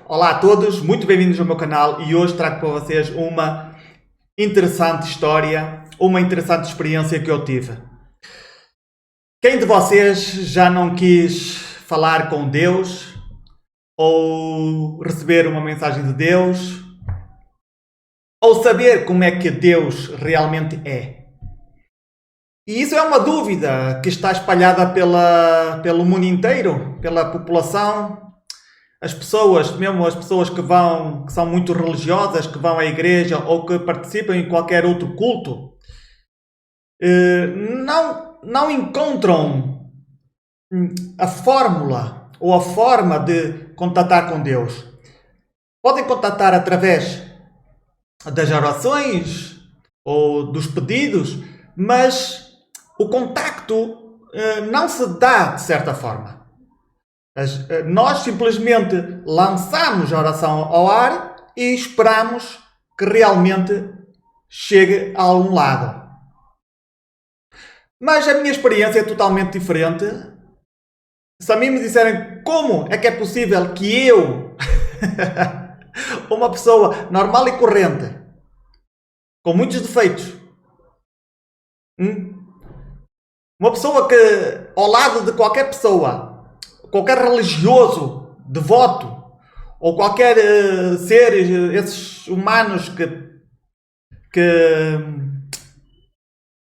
Olá a todos, muito bem-vindos ao meu canal e hoje trago para vocês uma interessante história, uma interessante experiência que eu tive. Quem de vocês já não quis falar com Deus ou receber uma mensagem de Deus ou saber como é que Deus realmente é? E isso é uma dúvida que está espalhada pelo mundo inteiro, pela população. As pessoas, mesmo as pessoas que são muito religiosas, que vão à igreja ou que participam em qualquer outro culto, não encontram a fórmula ou a forma de contatar com Deus. Podem contatar através das orações ou dos pedidos, mas o contacto não se dá de certa forma. Nós simplesmente lançamos a oração ao ar e esperamos que realmente chegue a algum lado. Mas a minha experiência é totalmente diferente. Se a mim me disserem como é que é possível que eu, uma pessoa normal e corrente, com muitos defeitos, uma pessoa que, ao lado de qualquer pessoa, qualquer religioso, devoto, ou qualquer ser, esses humanos que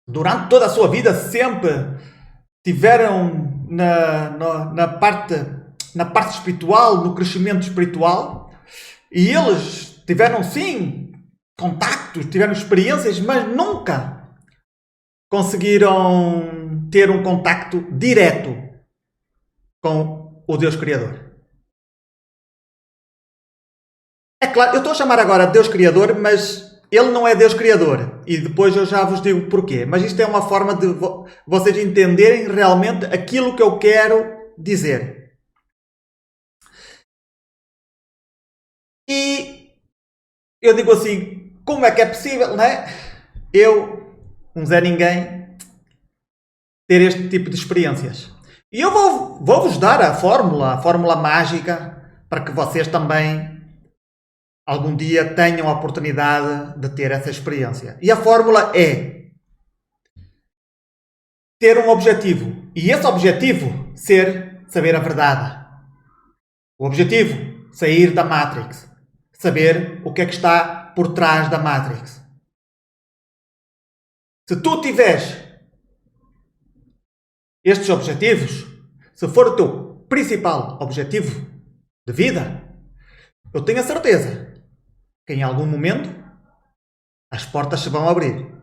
durante toda a sua vida sempre tiveram na parte espiritual, no crescimento espiritual, e eles tiveram sim contactos, tiveram experiências, mas nunca conseguiram ter um contacto direto com o Deus Criador. É claro, eu estou a chamar agora Deus Criador, mas Ele não é Deus Criador. E depois eu já vos digo porquê. Mas isto é uma forma de vocês entenderem realmente aquilo que eu quero dizer. E eu digo assim, como é que é possível, não é? Eu, um Zé Ninguém, ter este tipo de experiências. E eu vou-vos dar a fórmula mágica, para que vocês também algum dia tenham a oportunidade de ter essa experiência. E a fórmula é ter um objetivo. E esse objetivo ser saber a verdade. O objetivo, sair da Matrix. Saber o que é que está por trás da Matrix. Se tu tiveres estes objetivos, se for o teu principal objetivo de vida, eu tenho a certeza que em algum momento as portas se vão abrir.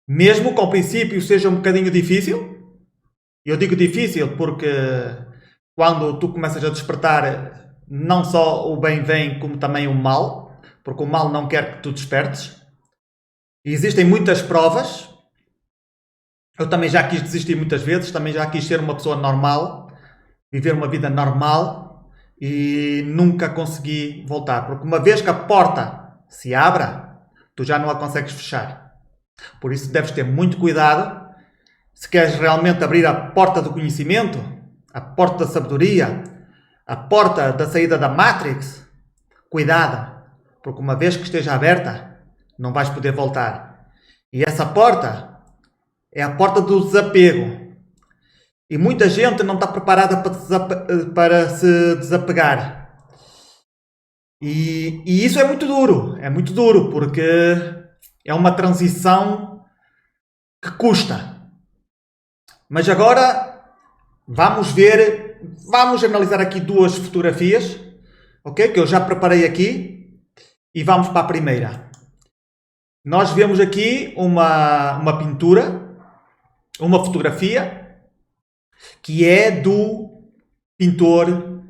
Mesmo que ao princípio seja um bocadinho difícil, eu digo difícil porque quando tu começas a despertar, não só o bem vem, como também o mal, porque o mal não quer que tu despertes. E existem muitas provas. Eu também já quis desistir muitas vezes, também já quis ser uma pessoa normal, viver uma vida normal e nunca consegui voltar. Porque uma vez que a porta se abra, tu já não a consegues fechar. Por isso deves ter muito cuidado. Se queres realmente abrir a porta do conhecimento, a porta da sabedoria, a porta da saída da Matrix, cuidado, porque uma vez que esteja aberta, não vais poder voltar. E essa porta é a porta do desapego. E muita gente não está preparada para se desapegar. E isso é muito duro, porque é uma transição que custa. Mas agora vamos analisar aqui duas fotografias, ok? Que eu já preparei aqui e vamos para a primeira. Nós vemos aqui uma pintura, uma fotografia que é do pintor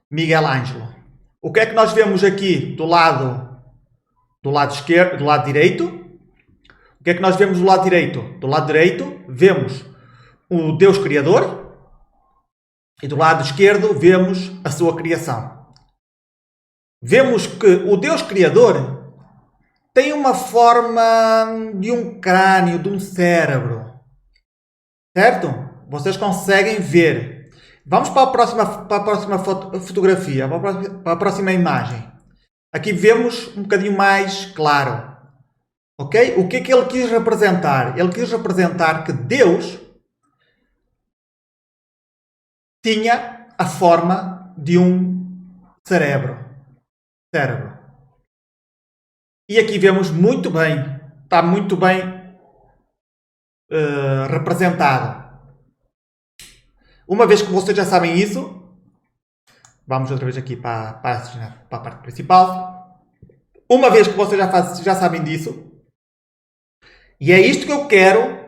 Miguel Ângelo. O que é que nós vemos aqui do lado esquerdo, do lado direito? O que é que nós vemos do lado direito? Do lado direito vemos o Deus Criador e do lado esquerdo vemos a sua criação. Vemos que o Deus Criador tem uma forma de um crânio, de um cérebro. Certo? Vocês conseguem ver. Vamos para a próxima fotografia, para a próxima imagem. Aqui vemos um bocadinho mais claro. Ok? O que é que ele quis representar? Ele quis representar que Deus tinha a forma de um cérebro. E aqui vemos muito bem, está muito bem representado. Uma vez que vocês já sabem isso, vamos outra vez aqui para a parte principal. Uma vez que vocês já sabem disso, e é isto que eu quero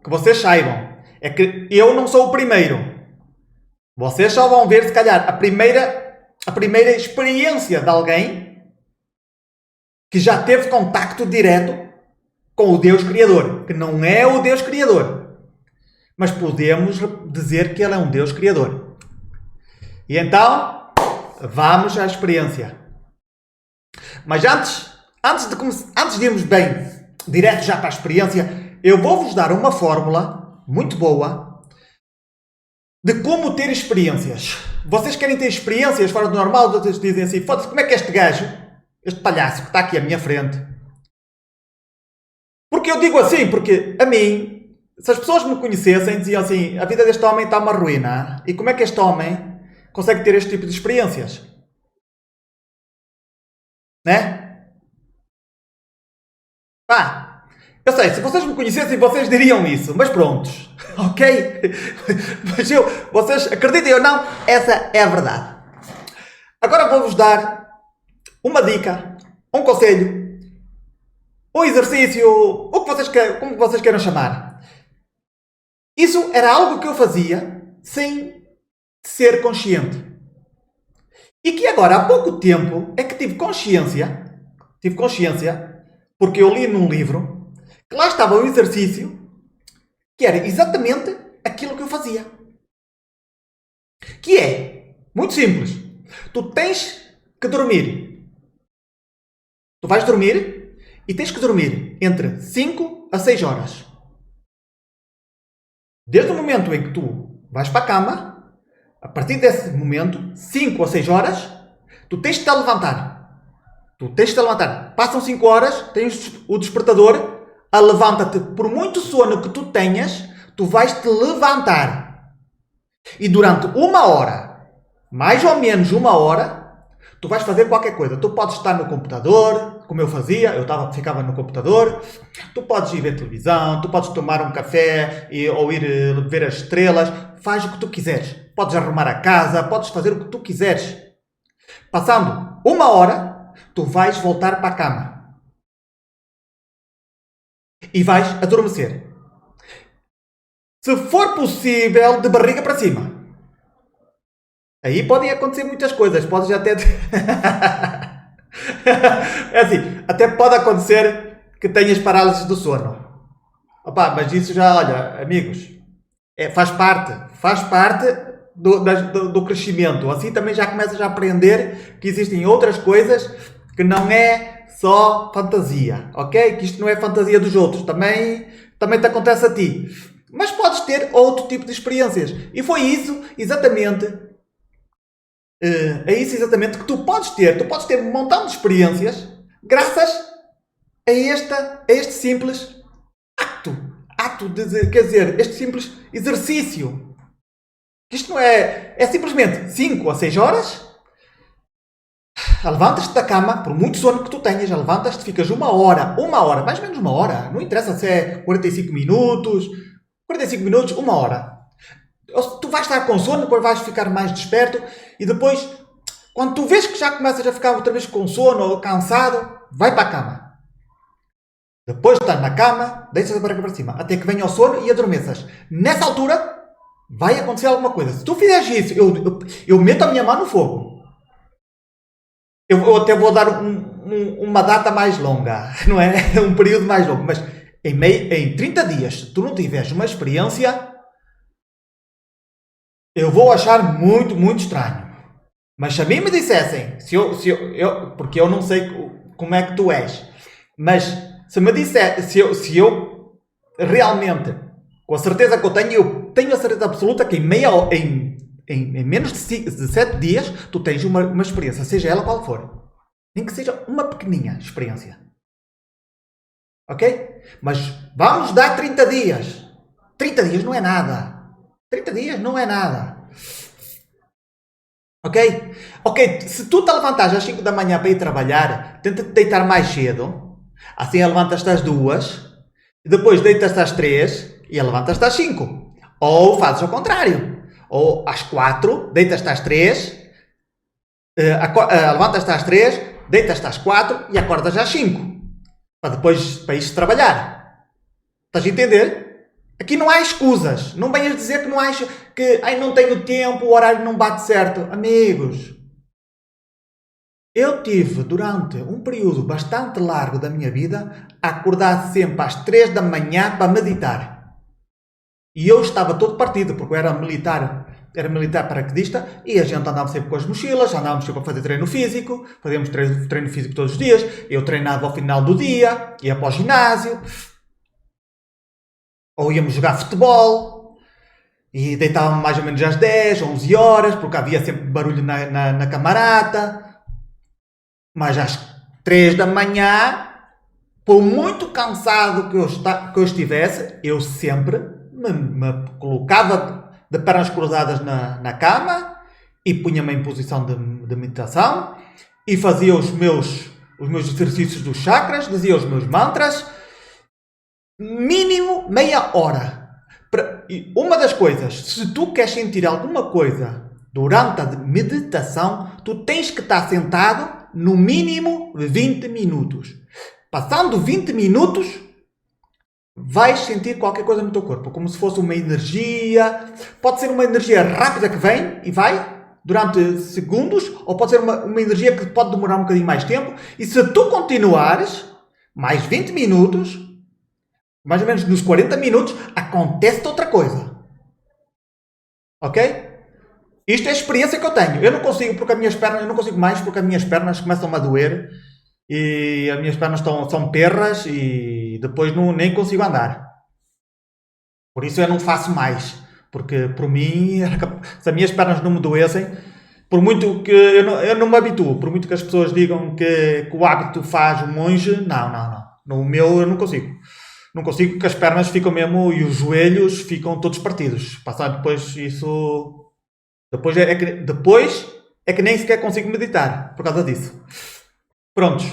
que vocês saibam, é que eu não sou o primeiro. Vocês só vão ver, se calhar, a primeira experiência de alguém que já teve contacto direto com o Deus Criador, que não é o Deus Criador, mas podemos dizer que Ele é um Deus Criador. E então, vamos à experiência. Mas antes de irmos bem direto já para a experiência, eu vou-vos dar uma fórmula muito boa de como ter experiências. Vocês querem ter experiências fora do normal? Vocês dizem assim, foda-se, como é que este gajo, este palhaço que está aqui à minha frente... Porque eu digo assim, porque a mim, se as pessoas me conhecessem, diziam assim, a vida deste homem está uma ruína. E como é que este homem consegue ter este tipo de experiências? Né? Pá, eu sei, se vocês me conhecessem, vocês diriam isso. Mas prontos, ok? Mas vocês acreditem ou não, essa é a verdade. Agora vou-vos dar uma dica, um conselho, um exercício, como vocês queiram chamar. Isso era algo que eu fazia sem ser consciente. E que agora, há pouco tempo, é que tive consciência, porque eu li num livro, que lá estava um exercício que era exatamente aquilo que eu fazia. Que é muito simples. Tu tens que dormir. Tu vais dormir e tens que dormir entre 5 a 6 horas. Desde o momento em que tu vais para a cama, a partir desse momento, 5 a 6 horas, tu tens de te levantar. Passam 5 horas, tens o despertador, levanta-te. Por muito sono que tu tenhas, tu vais te levantar. E durante 1 hora, mais ou menos 1 hora, tu vais fazer qualquer coisa. Tu podes estar no computador, como eu fazia, ficava no computador. Tu podes ir ver televisão, tu podes tomar um café ou ir ver as estrelas. Faz o que tu quiseres. Podes arrumar a casa, podes fazer o que tu quiseres. Passando 1 hora, tu vais voltar para a cama. E vais adormecer. Se for possível, de barriga para cima. Aí podem acontecer muitas coisas. Podes até... É assim, até pode acontecer que tenhas parálise do sono. Opa, mas isso já, olha, amigos, faz parte do crescimento. Assim também já começas a aprender que existem outras coisas que não é só fantasia, ok? Que isto não é fantasia dos outros. Também te acontece a ti. Mas podes ter outro tipo de experiências. E foi isso exatamente... É isso exatamente que tu podes ter. Tu podes ter um montão de experiências graças a este simples quer dizer, este simples exercício. Isto não é... É simplesmente 5 a 6 horas. Levantas-te da cama, por muito sono que tu tenhas, levantas-te, ficas 1 hora, mais ou menos 1 hora. Não interessa se é 45 minutos, 1 hora. Tu vais estar com sono, depois vais ficar mais desperto e depois, quando tu vês que já começas a ficar outra vez com sono ou cansado, vai para a cama. Depois de estar na cama, deixas a barriga para cima, até que venha o sono e adormeças. Nessa altura, vai acontecer alguma coisa. Se tu fizeres isso, eu meto a minha mão no fogo. Eu até vou dar uma data mais longa, não é? Um período mais longo, mas em 30 dias, se tu não tiveres uma experiência... Eu vou achar muito, muito estranho. Mas se a mim me dissessem, porque eu não sei como é que tu és, mas se me disser, se eu realmente, com a certeza que eu tenho a certeza absoluta que em em menos de 7 dias, tu tens uma experiência, seja ela qual for. Nem que seja uma pequeninha experiência. Ok? Mas vamos dar 30 dias. 30 dias não é nada. 30 dias não é nada. Ok? Ok, se tu te levantares às 5 da manhã para ir trabalhar, tenta te deitar mais cedo. Assim levantas-te às 2, depois deitas-te às 3 e levantas-te às 5. Ou fazes ao contrário. Ou às 4, deitas-te às 3, levantas-te às 3, deitas-te às 4 e acordas às 5. Para depois para ires trabalhar. Estás a entender? Aqui não há escusas. Não venhas dizer que não há que não tenho tempo, o horário não bate certo. Amigos, eu tive durante um período bastante largo da minha vida a acordar sempre às 3 da manhã para meditar. E eu estava todo partido, porque eu era militar paraquedista e a gente andava sempre com as mochilas, andávamos sempre a fazer treino físico, fazíamos treino físico todos os dias, eu treinava ao final do dia, ia para o ginásio, ou íamos jogar futebol, e deitávamos mais ou menos às 10, 11 horas, porque havia sempre barulho na camarata, mas às 3 da manhã, por muito cansado que eu estivesse, eu sempre me colocava de pernas cruzadas na cama e punha-me em posição de meditação e fazia os meus exercícios dos chakras, dizia os meus mantras, mínimo meia hora. E uma das coisas, se tu queres sentir alguma coisa durante a meditação, tu tens que estar sentado no mínimo 20 minutos. Passando 20 minutos, vais sentir qualquer coisa no teu corpo, como se fosse uma energia. Pode ser uma energia rápida que vem e vai durante segundos, ou pode ser uma energia que pode demorar um bocadinho mais tempo. E se tu continuares mais 20 minutos, mais ou menos nos 40 minutos, acontece outra coisa. Ok? Isto é a experiência que eu tenho. Eu não consigo mais porque as minhas pernas começam a doer e as minhas pernas são perras e depois nem consigo andar. Por isso eu não faço mais. Porque por mim, se as minhas pernas não me doessem, por muito que eu não me habituo, por muito que as pessoas digam que o hábito faz o monge, não. No meu eu não consigo. Não consigo porque as pernas ficam mesmo e os joelhos ficam todos partidos. Passar depois isso... Depois é que nem sequer consigo meditar por causa disso. Prontos.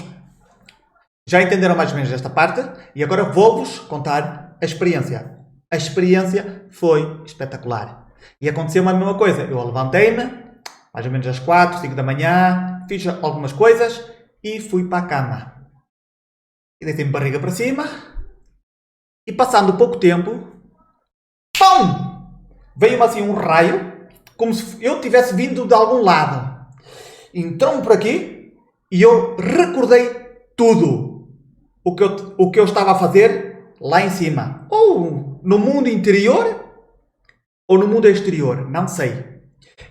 Já entenderam mais ou menos esta parte? E agora vou-vos contar a experiência. A experiência foi espetacular. E aconteceu a mesma coisa. Eu levantei-me, mais ou menos às 4, 5 da manhã, fiz algumas coisas e fui para a cama. E deitei-me barriga para cima e passando pouco tempo, PUM! Veio-me assim um raio, como se eu tivesse vindo de algum lado. Entrou-me por aqui e eu recordei tudo o que eu estava a fazer lá em cima. Ou no mundo interior ou no mundo exterior, não sei.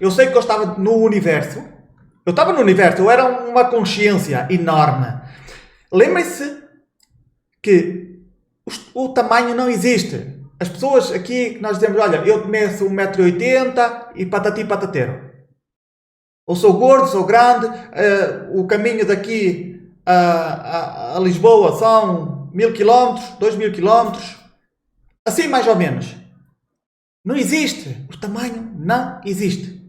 Eu sei que eu estava no universo. Eu estava no universo, eu era uma consciência enorme. Lembrem-se que o tamanho não existe. As pessoas aqui, nós dizemos, olha, eu meço 1,80 m e patati patatero. Ou sou gordo, sou grande, o caminho daqui a Lisboa são 1000 km, 2000 km, assim mais ou menos. Não existe. O tamanho não existe.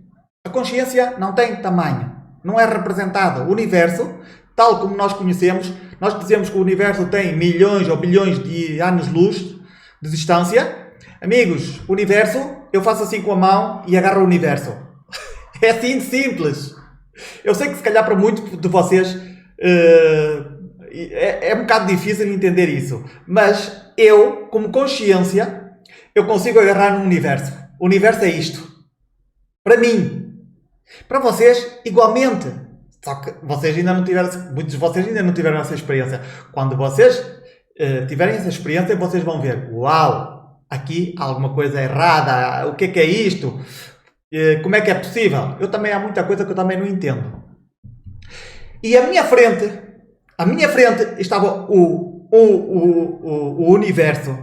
A consciência não tem tamanho. Não é representada. O universo, tal como nós conhecemos, nós dizemos que o universo tem milhões ou bilhões de anos-luz de distância. Amigos, o universo, eu faço assim com a mão e agarro o universo. É assim de simples. Eu sei que se calhar para muitos de vocês é um bocado difícil entender isso. Mas eu, como consciência, eu consigo agarrar no universo. O universo é isto. Para mim. Para vocês, igualmente. Só que vocês ainda não tiveram, muitos de vocês ainda não tiveram essa experiência. Quando vocês tiverem essa experiência, vocês vão ver, uau, aqui há alguma coisa errada, o que é isto? Como é que é possível? Há muita coisa que eu também não entendo. E à minha frente estava o universo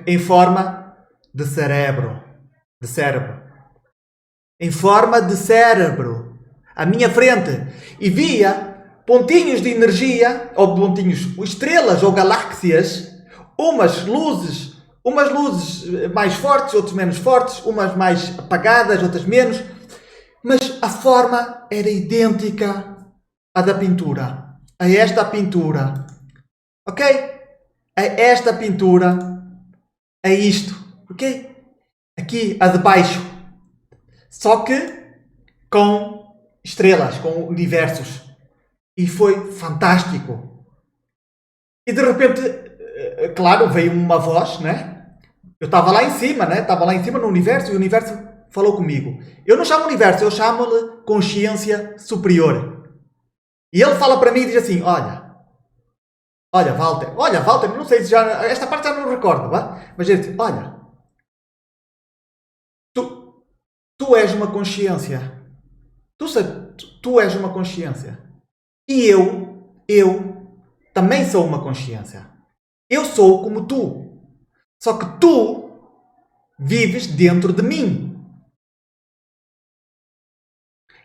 em forma de cérebro. em forma de cérebro à minha frente e via pontinhos de energia, ou pontinhos, estrelas ou galáxias, umas luzes mais fortes, outras menos fortes, umas mais apagadas, outras menos, mas a forma era idêntica à da pintura, a esta pintura, ok? A esta pintura, a isto, ok? Aqui, a de baixo, só que com estrelas, com universos. E foi fantástico. E de repente, claro, veio uma voz, né? Eu estava lá em cima, né? Estava lá em cima no universo e o universo falou comigo. Eu não chamo universo, eu chamo-lhe consciência superior. E ele fala para mim e diz assim, olha, Walter, não sei se já, esta parte já não recordo, vá? Mas ele diz, olha, tu és uma consciência. Tu és uma consciência. E eu também sou uma consciência. Eu sou como tu. Só que tu vives dentro de mim.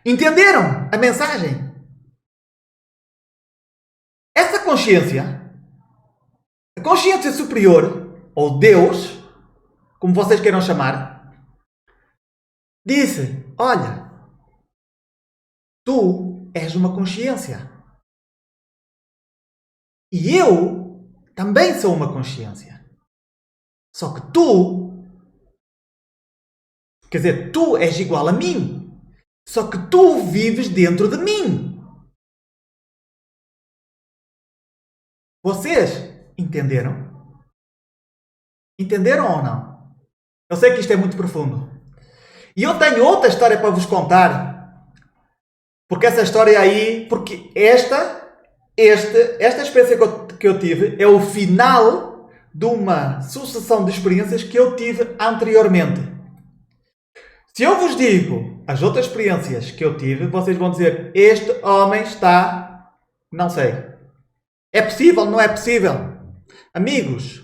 Entenderam a mensagem? Essa consciência, a consciência superior, ou Deus, como vocês queiram chamar, disse, olha, tu és uma consciência. E eu também sou uma consciência. Só que quer dizer, tu és igual a mim. Só que tu vives dentro de mim. Vocês entenderam? Entenderam ou não? Eu sei que isto é muito profundo. E eu tenho outra história para vos contar. Porque essa história aí... Porque esta experiência que eu tive é o final de uma sucessão de experiências que eu tive anteriormente. Se eu vos digo as outras experiências que eu tive, vocês vão dizer, este homem está... Não sei. É possível? Não é possível? Amigos,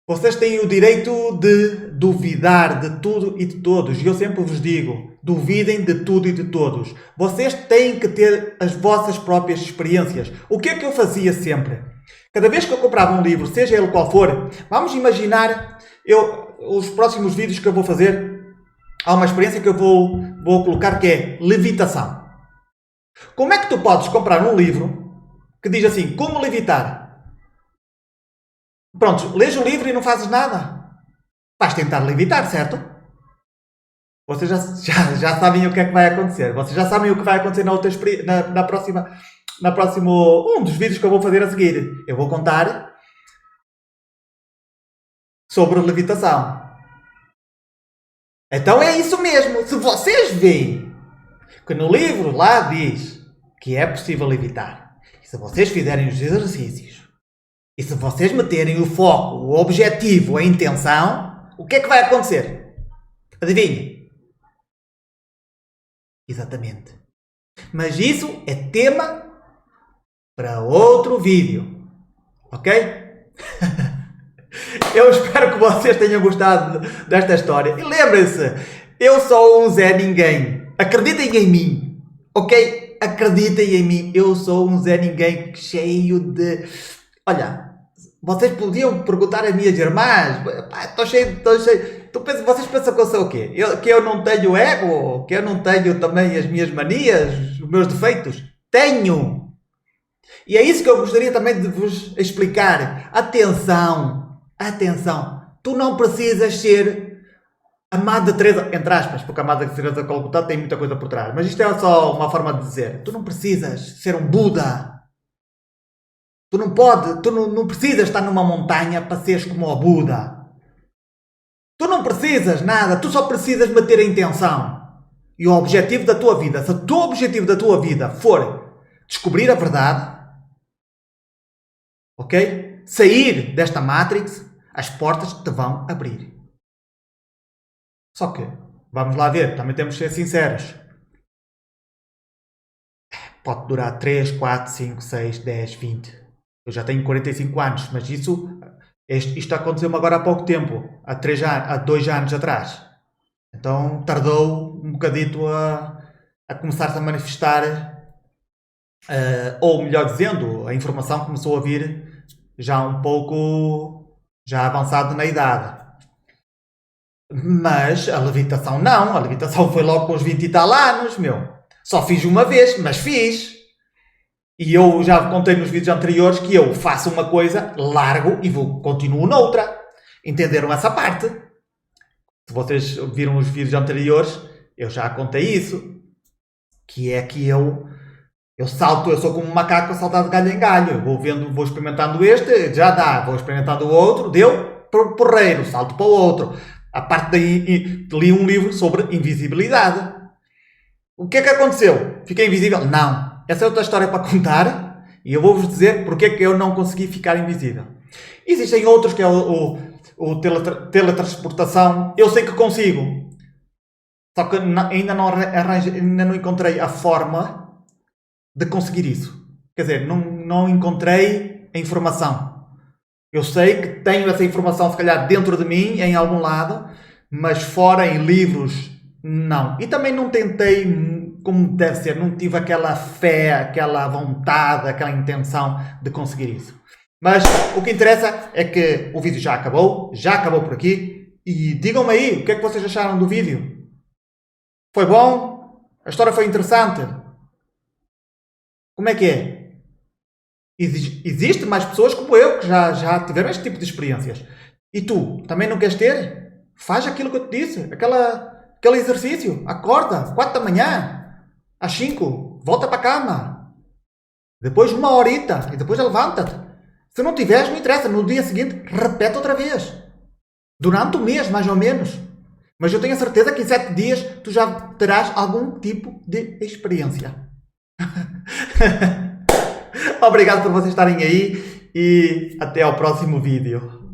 vocês têm o direito de duvidar de tudo e de todos. E eu sempre vos digo, duvidem de tudo e de todos. Vocês têm que ter as vossas próprias experiências. O que é que eu fazia sempre? Cada vez que eu comprava um livro, seja ele qual for, vamos imaginar, os próximos vídeos que eu vou fazer, há uma experiência que eu vou colocar que é levitação. Como é que tu podes comprar um livro que diz assim, como levitar? Pronto, lês o livro e não fazes nada. Vais tentar levitar, certo? Vocês já sabem o que é que vai acontecer. Vocês já sabem o que vai acontecer na próximo um dos vídeos que eu vou fazer a seguir. Eu vou contar sobre levitação. Então é isso mesmo. Se vocês veem que no livro lá diz que é possível levitar, e se vocês fizerem os exercícios, e se vocês meterem o foco, o objetivo, a intenção, o que é que vai acontecer? Adivinhem? Exatamente. Mas isso é tema para outro vídeo. Ok? Eu espero que vocês tenham gostado desta história. E lembrem-se, eu sou um Zé Ninguém. Acreditem em mim. Ok? Acreditem em mim. Eu sou um Zé Ninguém cheio de... Olha, vocês podiam perguntar às minhas irmãs. Estou cheio. Vocês pensam que eu sou o quê? Que eu não tenho ego? Que eu não tenho também as minhas manias? Os meus defeitos? Tenho! E é isso que eu gostaria também de vos explicar. Atenção! Tu não precisas ser a Madre Teresa, entre aspas, porque a Madre Teresa de Calcutá tem muita coisa por trás. Mas isto é só uma forma de dizer. Tu não precisas ser um Buda. Tu não precisas estar numa montanha para seres como o Buda. Tu não precisas nada, tu só precisas meter a intenção. E o objetivo da tua vida, se o teu objetivo da tua vida for descobrir a verdade, ok? Sair desta Matrix, as portas te vão abrir. Só que, vamos lá ver, também temos que ser sinceros. Pode durar 3, 4, 5, 6, 10, 20... Eu já tenho 45 anos, mas isto aconteceu-me agora há pouco tempo, há 2 anos atrás. Então tardou um bocadito a começar-se a manifestar, ou melhor dizendo, a informação começou a vir já um pouco já avançado na idade. Mas a levitação não, a levitação foi logo com os 20 e tal anos, meu. Só fiz uma vez, mas fiz. E eu já contei nos vídeos anteriores que eu faço uma coisa, largo e continuo noutra. Entenderam essa parte? Se vocês viram os vídeos anteriores, eu já contei isso. Que é que eu salto, eu sou como um macaco a saltar de galho em galho. Eu vou vendo, vou experimentando este, já dá. Vou experimentando o outro, deu, porreiro, salto para o outro. A parte daí, li um livro sobre invisibilidade. O que é que aconteceu? Fiquei invisível? Não. Essa é outra história para contar. E eu vou-vos dizer porque é que eu não consegui ficar invisível. Existem outros que é o teletransportação. Eu sei que consigo. Só que ainda não encontrei a forma de conseguir isso. Quer dizer, não encontrei a informação. Eu sei que tenho essa informação, se calhar, dentro de mim, em algum lado, mas fora em livros, não. E também não tentei como deve ser, não tive aquela fé, aquela vontade, aquela intenção de conseguir isso. Mas o que interessa é que o vídeo já acabou por aqui. E digam-me aí, o que é que vocês acharam do vídeo? Foi bom? A história foi interessante? Como é que é? Existem mais pessoas como eu que já tiveram este tipo de experiências. E tu, também não queres ter? Faz aquilo que eu te disse, aquele exercício. Acorda, 4 da manhã, às 5, volta para a cama. Depois 1 horita e depois levanta-te. Se não tiveres, não interessa. No dia seguinte, repete outra vez. Durante um mês, mais ou menos. Mas eu tenho a certeza que em 7 dias tu já terás algum tipo de experiência. Obrigado por vocês estarem aí e até ao próximo vídeo.